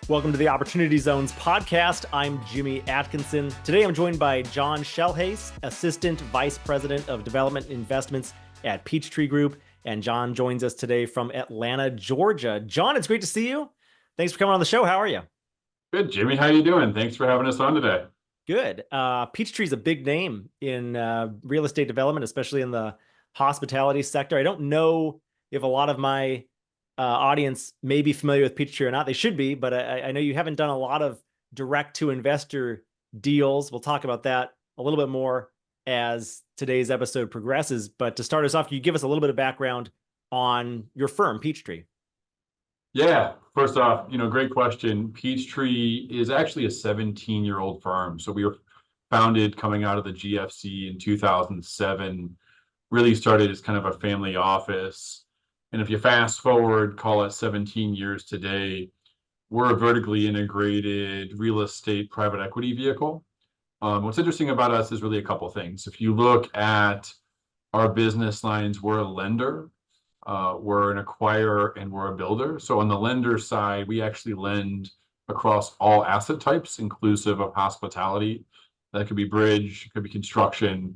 Welcome to the Opportunity Zones podcast. I'm Jimmy Atkinson. Today I'm joined by John Schellhase, Assistant Vice President of Development Investments at Peachtree Group. And John joins us today from Atlanta, Georgia. John, it's great to see you. Thanks for coming on the show. How are you? Good, Jimmy. How you doing? Thanks for having us on today. Good. Peachtree is a big name in real estate development, especially in the hospitality sector. I don't know if a lot of my audience may be familiar with Peachtree or not. They should be, but I know you haven't done a lot of direct to investor deals. We'll talk about that a little bit more as today's episode progresses. But to start us off, can you give us a little bit of background on your firm, Peachtree? Yeah, first off, great question. Peachtree is actually a 17-year-old firm. So we were founded coming out of the GFC in 2007, really started as kind of a family office. And if you fast forward, call it 17 years today, we're a vertically integrated real estate private equity vehicle. What's interesting about us is really a couple things. If you look at our business lines, we're a lender, we're an acquirer, and we're a builder. So on the lender side, we actually lend across all asset types, inclusive of hospitality. That could be bridge, could be construction.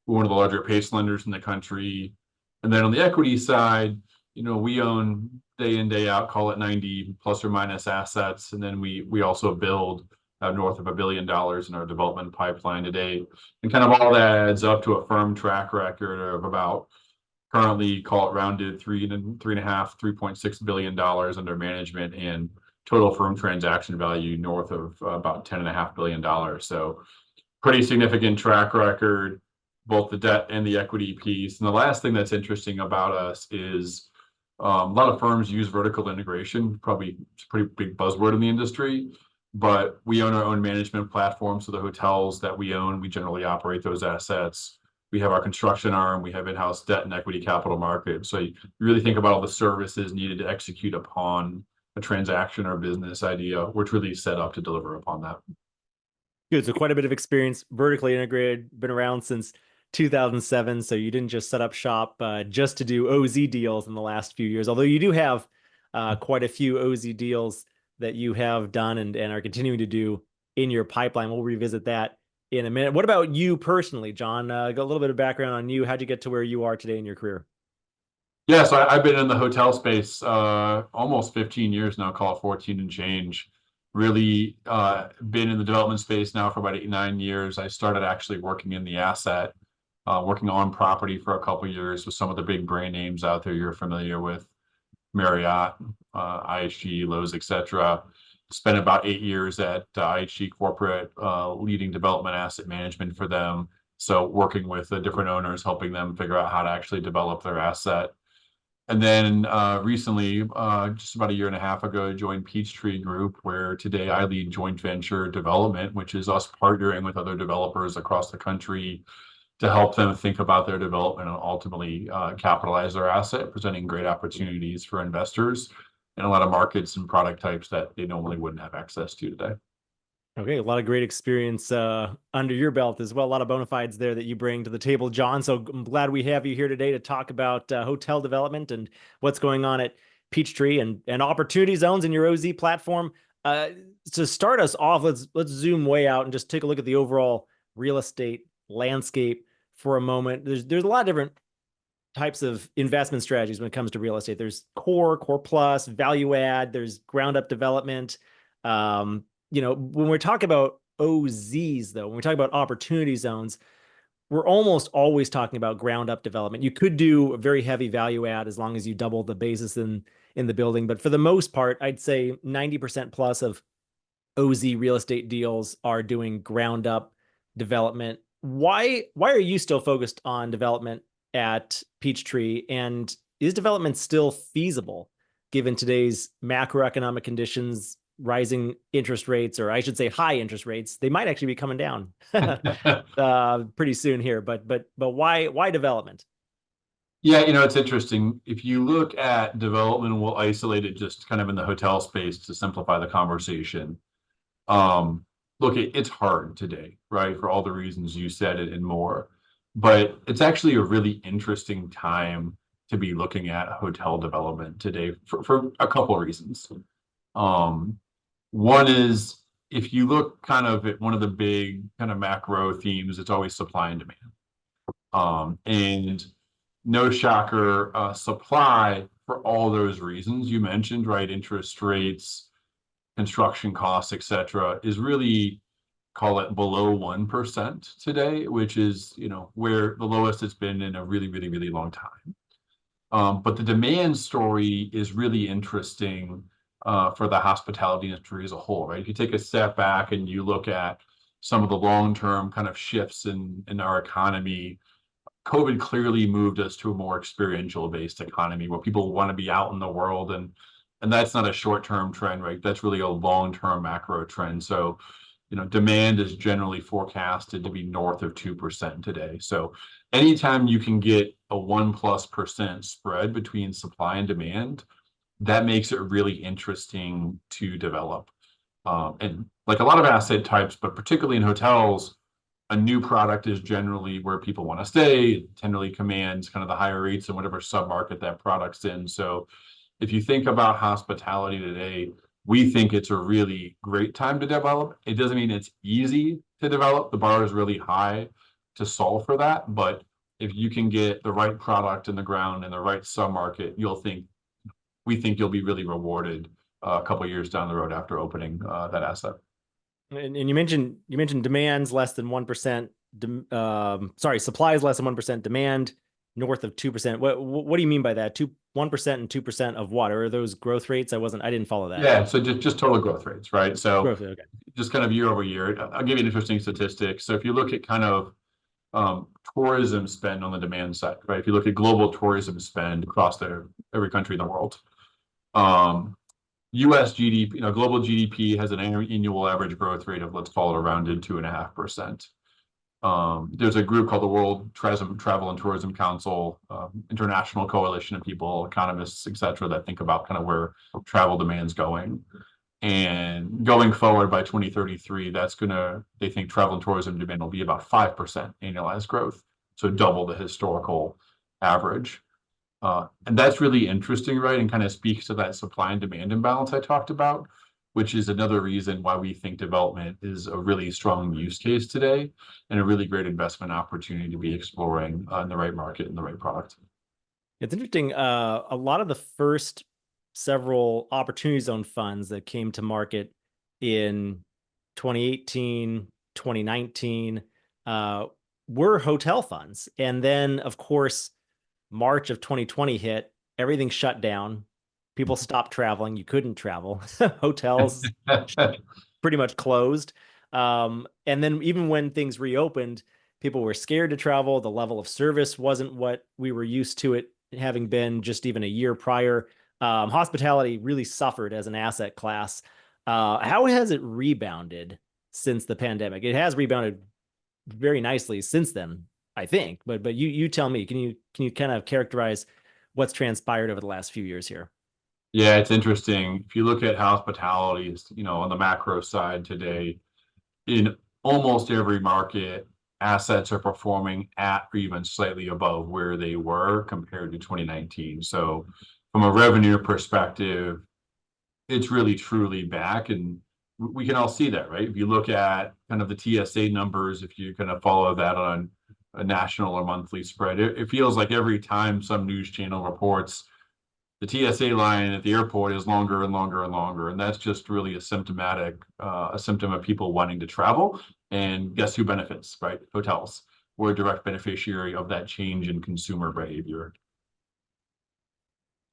We're one of the larger PACE lenders in the country. And then on the equity side, we own day in, day out, call it 90 plus or minus assets. And then we also build north of $1 billion in our development pipeline today. And kind of all that adds up to a firm track record of about currently, call it rounded, $3.6 billion under management and total firm transaction value north of about $10.5 billion. So pretty significant track record, both the debt and the equity piece. And the last thing that's interesting about us is a lot of firms use vertical integration, probably it's a pretty big buzzword in the industry, but we own our own management platform. So the hotels that we own, we generally operate those assets. We have our construction arm, we have in-house debt and equity capital markets. So you really think about all the services needed to execute upon a transaction or business idea. We're really set up to deliver upon that. Good. So quite a bit of experience, vertically integrated, been around since 2007. So you didn't just set up shop just to do OZ deals in the last few years, although you do have quite a few OZ deals that you have done and are continuing to do in your pipeline. We'll revisit that in a minute. What about you personally, John? Got a little bit of background on you. How'd you get to where you are today in your career? Yeah, so I've been in the hotel space almost 15 years now, call it 14 and change. Really been in the development space now for about 8-9 years. I started actually working in the asset, working on property for a couple of years with some of the big brand names out there you're familiar with, Marriott, IHG, Lowe's, etc. Spent about 8 years at IHG Corporate, leading development asset management for them. So working with the different owners, helping them figure out how to actually develop their asset. And then recently, just about 1.5 years ago, joined Peachtree Group, where today I lead joint venture development, which is us partnering with other developers across the country to help them think about their development and ultimately capitalize their asset, presenting great opportunities for investors in a lot of markets and product types that they normally wouldn't have access to today. Okay, a lot of great experience under your belt as well. A lot of bona fides there that you bring to the table, John. So I'm glad we have you here today to talk about hotel development and what's going on at Peachtree and Opportunity Zones in your OZ platform. To start us off, let's zoom way out and just take a look at the overall real estate landscape for a moment. There's a lot of different types of investment strategies when it comes to real estate. There's core plus, value add. There's ground up development. When we're talking about OZs, though, when we talk about opportunity zones, we're almost always talking about ground up development. You could do a very heavy value add as long as you double the basis in the building. But for the most part, I'd say 90% plus of OZ real estate deals are doing ground up development. Why are you still focused on development at Peachtree? And is development still feasible given today's macroeconomic conditions, rising interest rates, or I should say high interest rates? They might actually be coming down pretty soon here, but why development? Yeah, it's interesting. If you look at development, we'll isolate it just kind of in the hotel space to simplify the conversation. Look, it's hard today, right? For all the reasons you said it and more. But it's actually a really interesting time to be looking at hotel development today for a couple of reasons. One is, if you look kind of at one of the big kind of macro themes, it's always supply and demand. And no shocker, supply for all those reasons you mentioned, right? Interest rates, construction costs, et cetera, is really, call it below 1% today, which is, where the lowest it's been in a really, really, really long time. But the demand story is really interesting for the hospitality industry as a whole, right? If you take a step back and you look at some of the long-term kind of shifts in our economy, COVID clearly moved us to a more experiential based economy where people want to be out in the world, and that's not a short-term trend, right? That's really a long-term macro trend. So, demand is generally forecasted to be north of 2% today. So anytime you can get a 1+% spread between supply and demand, that makes it really interesting to develop. And like a lot of asset types, but particularly in hotels, a new product is generally where people want to stay. It generally commands kind of the higher rates in whatever submarket that product's in. So if you think about hospitality today, we think it's a really great time to develop. It doesn't mean it's easy to develop. The bar is really high to solve for that. But if you can get the right product in the ground in the right submarket, we think you'll be really rewarded a couple of years down the road after opening that asset. And you mentioned demand's less than 1%. Supply is less than 1%. Demand north of 2%. What do you mean by that? 1% and 2% of what? Or are those growth rates? I didn't follow that. Yeah, so just total growth rates, right? So growth, okay. Just kind of year over year. I'll give you an interesting statistic. So if you look at kind of tourism spend on the demand side, right? If you look at global tourism spend across every country in the world, US GDP, global GDP has an annual average growth rate of, let's call it, around 2.5%. There's a group called the World Travel and Tourism Council, international coalition of people, economists, et cetera, that think about kind of where travel demand's going. And going forward by 2033, they think travel and tourism demand will be about 5% annualized growth. So double the historical average. And that's really interesting, right? And kind of speaks to that supply and demand imbalance I talked about, which is another reason why we think development is a really strong use case today and a really great investment opportunity to be exploring in the right market and the right product. It's interesting. A lot of the first several opportunity zone funds that came to market in 2018, 2019 were hotel funds. And then, of course, March of 2020 hit, everything shut down. People stopped traveling. You couldn't travel. Hotels pretty much closed. And then even when things reopened, people were scared to travel. The level of service wasn't what we were used to it having been just even a year prior. Hospitality really suffered as an asset class. How has it rebounded since the pandemic? It has rebounded very nicely since then, I think. But you tell me, can you kind of characterize what's transpired over the last few years here? Yeah, it's interesting. If you look at hospitality, on the macro side today, in almost every market, assets are performing at or even slightly above where they were compared to 2019. So from a revenue perspective, it's really truly back. And we can all see that, right? If you look at kind of the TSA numbers, if you kind of follow that on a national or monthly spread, it feels like every time some news channel reports the TSA line at the airport is longer and longer and longer. And that's just really a symptom of people wanting to travel. And guess who benefits, right? Hotels. We're a direct beneficiary of that change in consumer behavior.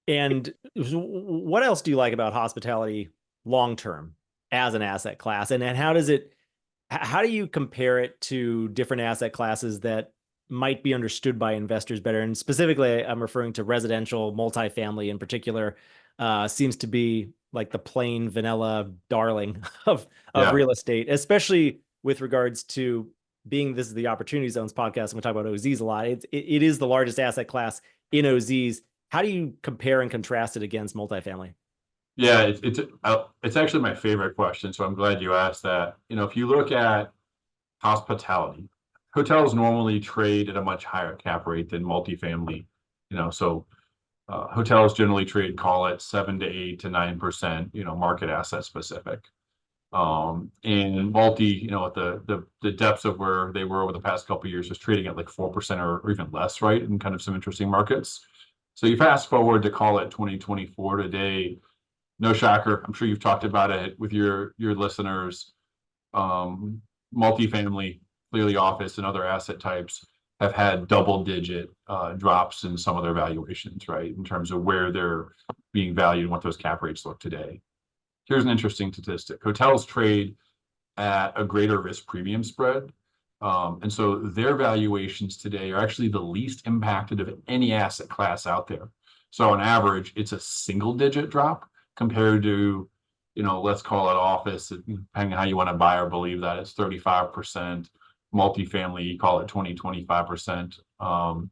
And what else do you like about hospitality long-term as an asset class? And how do you compare it to different asset classes that might be understood by investors better? And specifically, I'm referring to residential, multifamily in particular, seems to be like the plain vanilla darling of real estate, especially with regards to this is the Opportunity Zones podcast, and we talk about OZs a lot. It is the largest asset class in OZs. How do you compare and contrast it against multifamily? Yeah, it's actually my favorite question, so I'm glad you asked that. If you look at hospitality, hotels normally trade at a much higher cap rate than multifamily. So hotels generally trade, call it 7 to 8 to 9%, market asset specific. And multi, at the depths of where they were over the past couple of years, was trading at like 4% or even less, right? In kind of some interesting markets. So you fast forward to call it 2024 today, no shocker. I'm sure you've talked about it with your listeners. Um, Multifamily, clearly office and other asset types have had double-digit drops in some of their valuations, right? In terms of where they're being valued and what those cap rates look today. Here's an interesting statistic. Hotels trade at a greater risk premium spread. And so their valuations today are actually the least impacted of any asset class out there. So on average, it's a single digit drop compared to, let's call it office, depending on how you want to buy or believe that, it's 35%. Multifamily, you call it 25%. And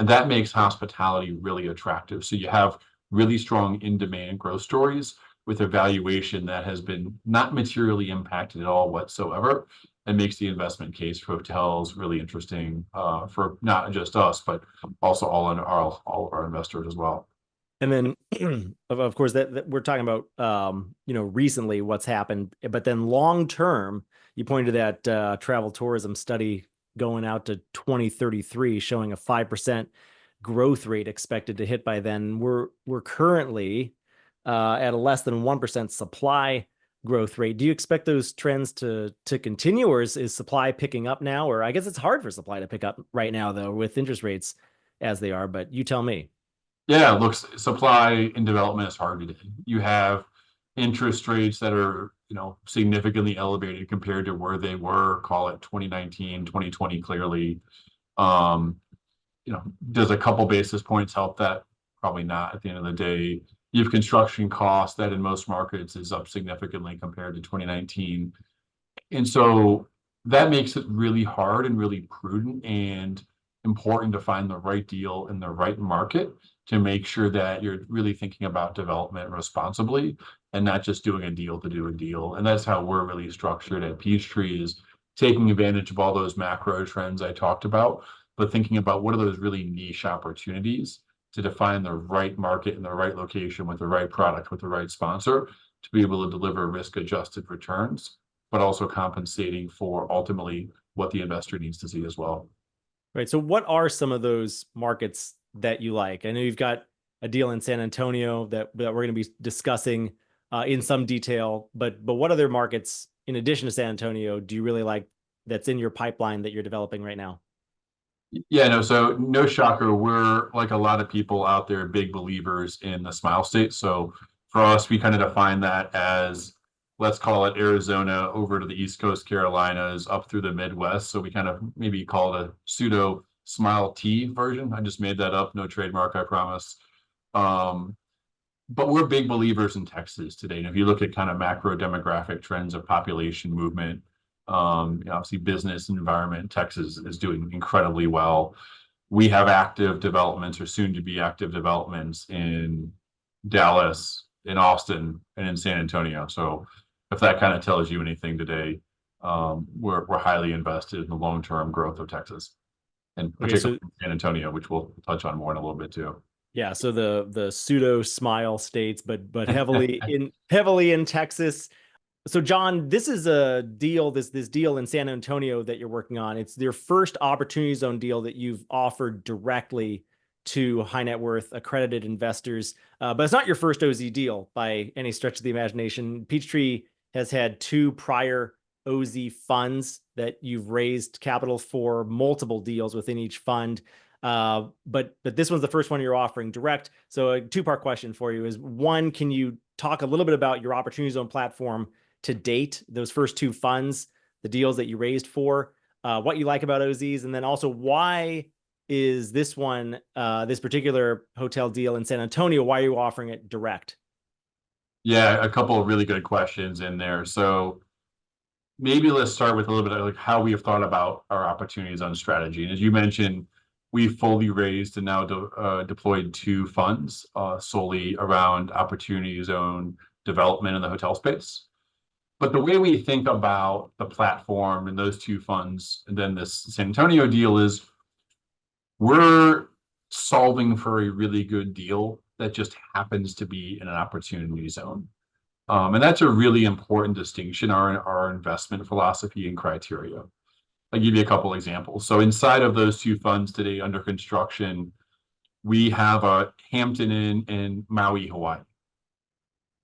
that makes hospitality really attractive. So you have really strong in-demand growth stories with a valuation that has been not materially impacted at all whatsoever, and makes the investment case for hotels really interesting for not just us, but also all of our investors as well. And then, of course, that we're talking about, recently what's happened, but then long term, you pointed to that travel tourism study going out to 2033, showing a 5% growth rate expected to hit by then. We're currently at a less than 1% supply growth rate. Do you expect those trends to continue, or is supply picking up now? Or I guess it's hard for supply to pick up right now, though, with interest rates as they are. But you tell me. Yeah, it looks supply and development is hard today. You have interest rates that are, significantly elevated compared to where they were, call it 2019, 2020, clearly. Um, does a couple basis points help that? Probably not at the end of the day. You have construction costs that in most markets is up significantly compared to 2019. And so that makes it really hard and really prudent and important to find the right deal in the right market to make sure that you're really thinking about development responsibly and not just doing a deal to do a deal. And that's how we're really structured at Peachtree, is taking advantage of all those macro trends I talked about, but thinking about what are those really niche opportunities to define the right market in the right location with the right product, with the right sponsor, to be able to deliver risk-adjusted returns, but also compensating for ultimately what the investor needs to see as well. Right. So what are some of those markets that you like? I know you've got a deal in San Antonio that we're going to be discussing in some detail, but what other markets in addition to San Antonio do you really like that's in your pipeline that you're developing right now? Yeah, no, so no shocker. We're like a lot of people out there, big believers in the smile state. So for us, we kind of define that as, let's call it Arizona over to the East Coast, Carolinas, up through the Midwest. So we kind of maybe call it a pseudo smile T version. I just made that up, no trademark, I promise. Um, but we're big believers in Texas today. And if you look at kind of macro demographic trends of population movement, obviously business environment, Texas is doing incredibly well. We have active developments or soon to be active developments in Dallas, in Austin, and in San Antonio. So if that kind of tells you anything today, we're highly invested in the long-term growth of Texas, and Okay, particularly so San Antonio, which we'll touch on more in a little bit too. yeah, so the pseudo smile states, but heavily in Texas. So John, this is a deal, this deal in San Antonio that you're working on. It's your first Opportunity Zone deal that you've offered directly to high net worth accredited investors, but it's not your first OZ deal by any stretch of the imagination. Peachtree has had two prior OZ funds that you've raised capital for, multiple deals within each fund. But this one's the first one you're offering direct. So a two-part question for you is, one, can you talk a little bit about your Opportunity Zone platform to date, those first two funds, the deals that you raised for, what you like about OZs, and then also why is this one, this particular hotel deal in San Antonio, why are you offering it direct? Yeah, a couple of really good questions in there. So maybe let's start with a little bit of like how we have thought about our Opportunity Zone strategy. And as you mentioned, we fully raised and now deployed two funds solely around Opportunity Zone development in the hotel space. But the way we think about the platform and those two funds, and then this San Antonio deal, is we're solving for a really good deal that just happens to be in an Opportunity Zone. And that's a really important distinction, our investment philosophy and criteria. I'll give you a couple examples. So inside of those two funds today under construction, we have a Hampton Inn in Maui, Hawaii.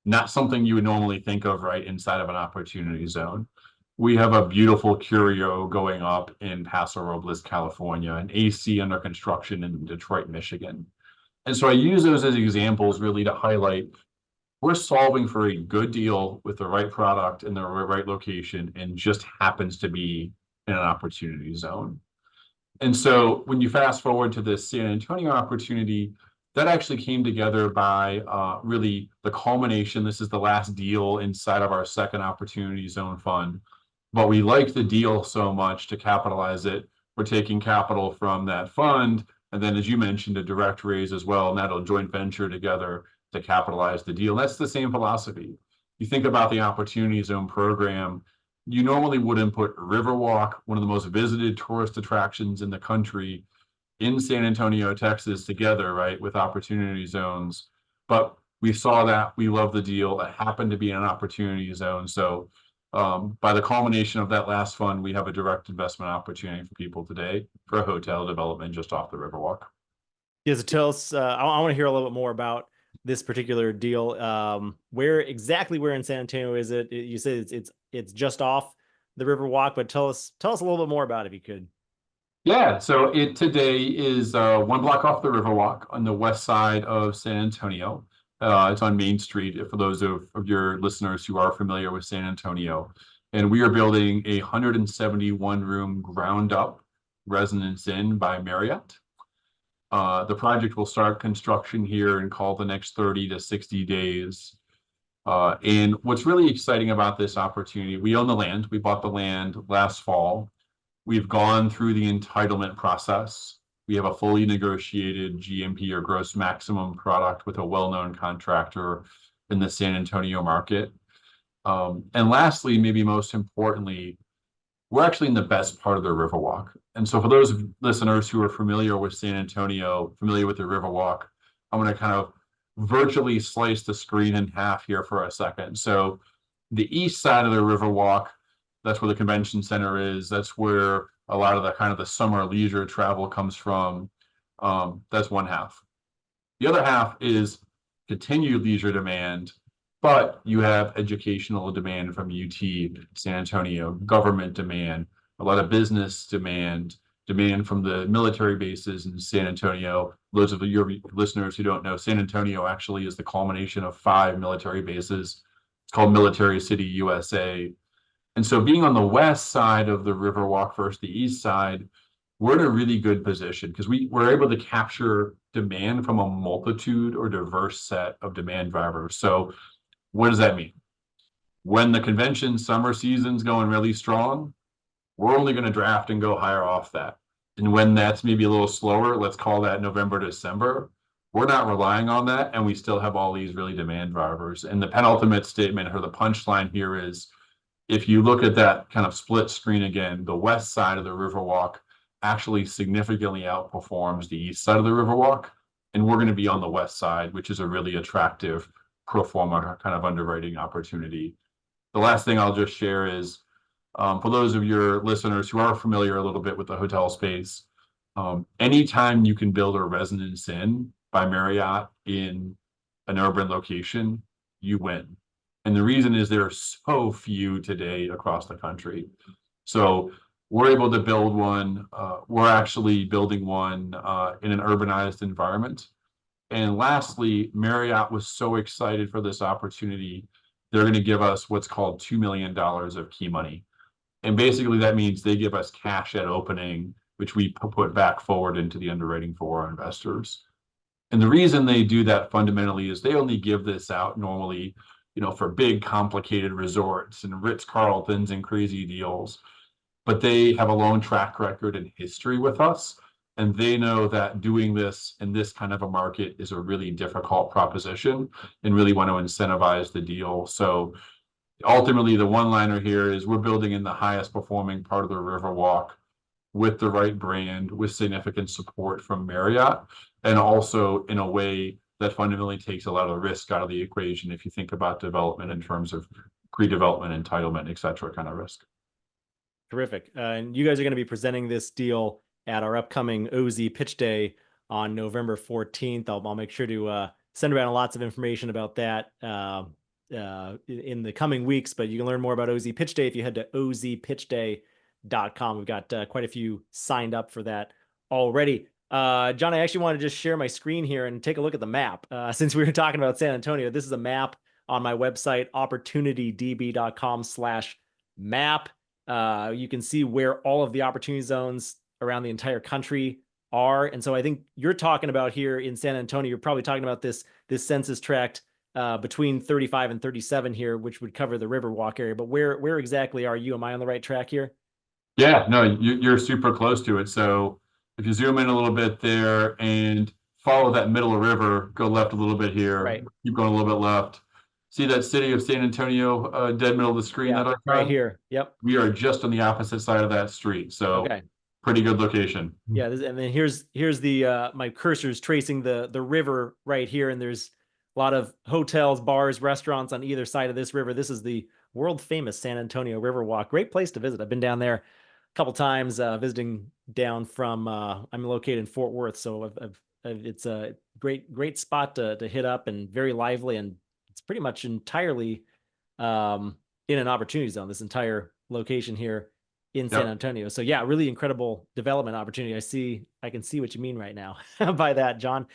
Not something you would normally think of right inside of an opportunity zone. We have a beautiful Curio going up in Paso Robles, California, an AC under construction in Detroit, Michigan. And so I use those as examples really to highlight we're solving for a good deal with the right product in the right location and just happens to be in an opportunity zone. And so when you fast forward to this San Antonio opportunity, that actually came together by really the culmination. This is the last deal inside of our second opportunity zone fund. But we like the deal so much to capitalize it. We're taking capital from that fund. And then, as you mentioned, a direct raise as well, and that'll joint venture together to capitalize the deal. That's the same philosophy. You think about the Opportunity Zone program, you normally wouldn't put Riverwalk, one of the most visited tourist attractions in the country, in San Antonio, Texas, together, right, with opportunity zones. But we saw that, we love the deal. It happened to be in an opportunity zone. So by the culmination of that last fund, we have a direct investment opportunity for people today for a hotel development just off the Riverwalk. Yeah, so tell us, I want to hear a little bit more about this particular deal. Where exactly where in San Antonio is it? You said it's just off the Riverwalk, but tell us a little bit more about it if you could. Yeah, so it today is one block off the Riverwalk on the west side of San Antonio. It's on Main Street, for those of your listeners who are familiar with San Antonio. And we are building a 171 room ground up Residence Inn by Marriott. The project will start construction here and call the next 30 to 60 days. And what's really exciting about this opportunity, we own the land. We bought the land last fall. We've gone through the entitlement process. We have a fully negotiated GMP or gross maximum product with a well-known contractor in the San Antonio market. And lastly, maybe most importantly, we're actually in the best part of the Riverwalk. And so for those listeners who are familiar with San Antonio, familiar with the Riverwalk, I'm going to kind of virtually slice the screen in half here for a second. So the east side of the Riverwalk, that's where the convention center is. That's where a lot of the kind of the summer leisure travel comes from. That's one half. The other half is continued leisure demand, but you have educational demand from UT, San Antonio, government demand, a lot of business demand, demand from the military bases in San Antonio. Those of your listeners who don't know, San Antonio actually is the culmination of 5 military bases. It's called Military City, USA. And so being on the west side of the Riverwalk versus the east side, we're in a really good position because we're able to capture demand from a multitude or diverse set of demand drivers. So what does that mean? When the convention summer season's going really strong, we're only going to draft and go higher off that. And when that's maybe a little slower, let's call that November, December, we're not relying on that. And we still have all these really demand drivers. And the penultimate statement or the punchline here is, if you look at that kind of split screen again, the west side of the Riverwalk actually significantly outperforms the east side of the Riverwalk. And we're going to be on the west side, which is a really attractive pro forma kind of underwriting opportunity. The last thing I'll just share is, for those of your listeners who are familiar a little bit with the hotel space, anytime you can build a Residence Inn by Marriott in an urban location, you win. And the reason is there are so few today across the country. So we're able to build one. We're actually building one in an urbanized environment. And lastly, Marriott was so excited for this opportunity, they're going to give us what's called $2 million of key money. And basically that means they give us cash at opening, which we put back forward into the underwriting for our investors. And the reason they do that fundamentally is they only give this out normally, for big complicated resorts and Ritz-Carltons and crazy deals. But they have a long track record and history with us. And they know that doing this in this kind of a market is a really difficult proposition and really want to incentivize the deal. So ultimately, the one-liner here is we're building in the highest performing part of the Riverwalk with the right brand, with significant support from Marriott, and also in a way that fundamentally takes a lot of the risk out of the equation if you think about development in terms of pre-development, entitlement, et cetera, kind of risk. Terrific. And you guys are going to be presenting this deal at our upcoming OZ Pitch Day on November 14th. I'll make sure to send around lots of information about that in the coming weeks, but you can learn more about OZ Pitch Day if you head to ozpitchday.com. We've got quite a few signed up for that already. John, I actually want to just share my screen here and take a look at the map. Since we were talking about San Antonio, this is a map on my website, opportunitydb.com/map. You can see where all of the opportunity zones around the entire country are. And so I think you're talking about here in San Antonio, you're probably talking about this census tract between 35 and 37 here, which would cover the Riverwalk area. But where exactly are you? Am I on the right track here? Yeah, no, you're super close to it. So if you zoom in a little bit there and follow that middle river, go left a little bit here, Right. keep going a little bit left. See that city of San Antonio, dead middle of the screen Yeah, that I right here. Yep. We are just on the opposite side of that street. So Okay. pretty good location. Yeah, and then here's the my cursor's tracing the river right here, and there's a lot of hotels, bars, restaurants on either side of this river. This is the world famous San Antonio Riverwalk. Great place to visit. I've been down there a couple times visiting down from I'm located in Fort Worth, so it's a great spot to hit up, and very lively, and it's pretty much entirely in an opportunity zone, this entire location here in San Antonio. So yeah, really incredible development opportunity. I can see what you mean right now by that, John.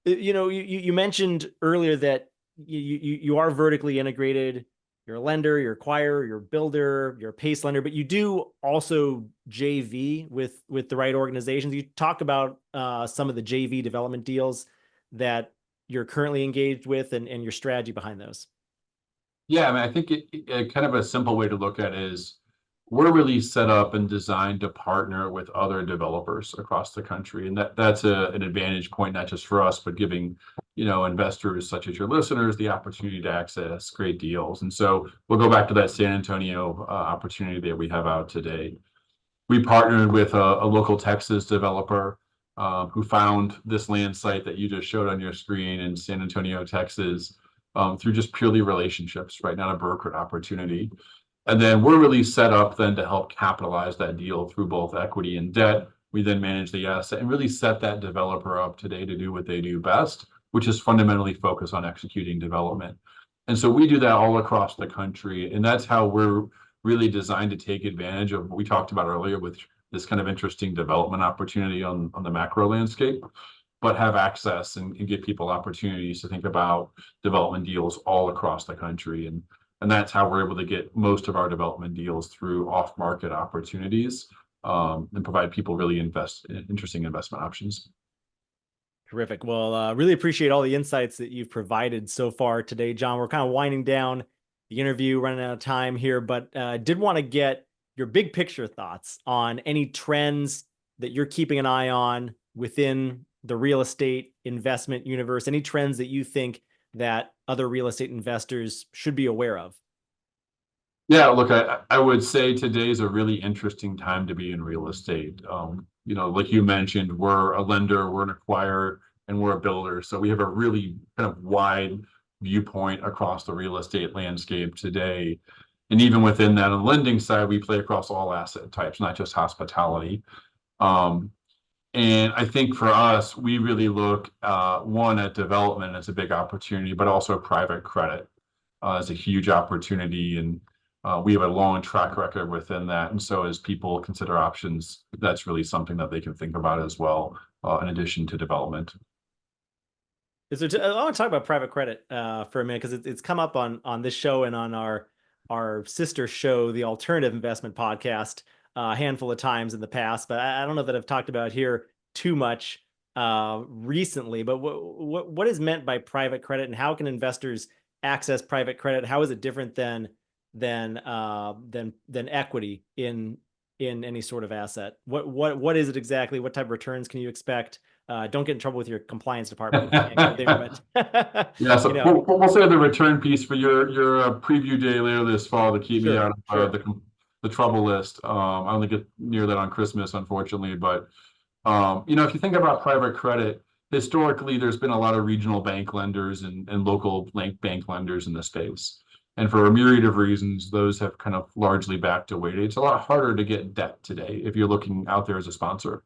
You mentioned earlier that you are vertically integrated. You're a lender, you're acquirer, you're a builder, you're a PACE lender, but you do also JV with the right organizations. You talk about some of the JV development deals that you're currently engaged with and your strategy behind those. Yeah, I mean, I think kind of a simple way to look at it is we're really set up and designed to partner with other developers across the country. And that's an advantage point, not just for us, but giving, investors such as your listeners the opportunity to access great deals. And so we'll go back to that San Antonio opportunity that we have out today. We partnered with a local Texas developer who found this land site that you just showed on your screen in San Antonio, Texas, through just purely relationships, right? Not a brokered opportunity. And then we're really set up then to help capitalize that deal through both equity and debt. We then manage the asset and really set that developer up today to do what they do best, which is fundamentally focus on executing development. And so we do that all across the country. And that's how we're really designed to take advantage of what we talked about earlier with this kind of interesting development opportunity on the macro landscape, but have access and give people opportunities to think about development deals all across the country. And that's how we're able to get most of our development deals through off-market opportunities and provide people really interesting investment options. Terrific. Well, really appreciate all the insights that you've provided so far today, John. We're kind of winding down the interview, running out of time here, but did want to get your big picture thoughts on any trends that you're keeping an eye on within the real estate investment universe, any trends that you think that other real estate investors should be aware of? Yeah, look, I would say today's a really interesting time to be in real estate. Like you mentioned, we're a lender, we're an acquirer, and we're a builder. So we have a really kind of wide viewpoint across the real estate landscape today. And even within that, on the lending side, we play across all asset types, not just hospitality. And I think for us, we really look, one, at development as a big opportunity, but also private credit as a huge opportunity. And we have a long track record within that. And so as people consider options, that's really something that they can think about as well, in addition to development. So I want to talk about private credit for a minute, because it's come up on this show and on our sister show, the Alternative Investment Podcast, a handful of times in the past, but I don't know that I've talked about here too much recently. But what is meant by private credit, and how can investors access private credit? How is it different than equity in any sort of asset? What is it exactly? What type of returns can you expect? Don't get in trouble with your compliance department. Yeah, so you know. we'll say the return piece for your preview day later this fall to keep me out of the trouble list. I only get near that on Christmas, unfortunately. But if you think about private credit, historically, there's been a lot of regional bank lenders and local bank lenders in the space. And for a myriad of reasons, those have kind of largely backed away. It's a lot harder to get debt today if you're looking out there as a sponsor.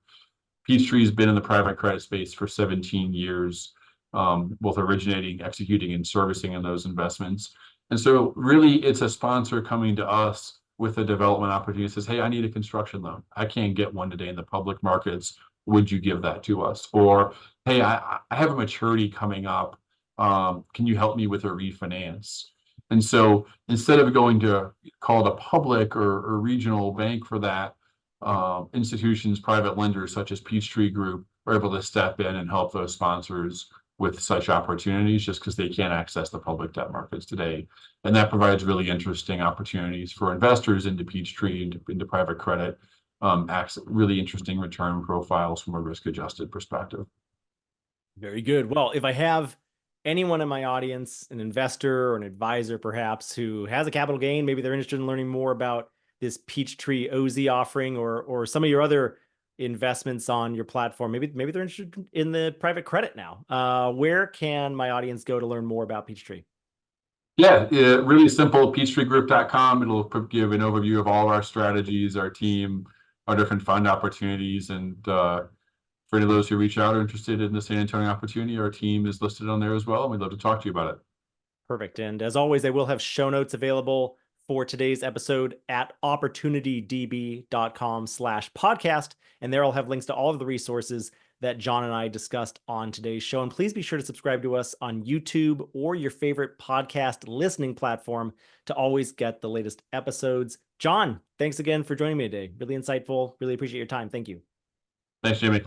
Peachtree's been in the private credit space for 17 years, both originating, executing, and servicing in those investments. And so really it's a sponsor coming to us with a development opportunity that says, hey, I need a construction loan. I can't get one today in the public markets. Would you give that to us? Or, hey, I have a maturity coming up. Can you help me with a refinance? And so instead of going to call it a public or regional bank for that, institutions, private lenders such as Peachtree Group are able to step in and help those sponsors with such opportunities just because they can't access the public debt markets today. And that provides really interesting opportunities for investors into Peachtree, into private credit, really interesting return profiles from a risk-adjusted perspective. Very good. Well, if I have anyone in my audience, an investor or an advisor perhaps, who has a capital gain, maybe they're interested in learning more about this Peachtree OZ offering or some of your other investments on your platform, maybe they're interested in the private credit now. Where can my audience go to learn more about Peachtree? Yeah, really simple, peachtreegroup.com. It'll give an overview of all of our strategies, our team, our different fund opportunities. And for any of those who reach out or interested in the San Antonio opportunity, our team is listed on there as well. And we'd love to talk to you about it. Perfect. And as always, I will have show notes available for today's episode at opportunitydb.com/podcast. And there I'll have links to all of the resources that John and I discussed on today's show. And please be sure to subscribe to us on YouTube or your favorite podcast listening platform to always get the latest episodes. John, thanks again for joining me today. Really insightful. Really appreciate your time. Thank you. Thanks, Jimmy.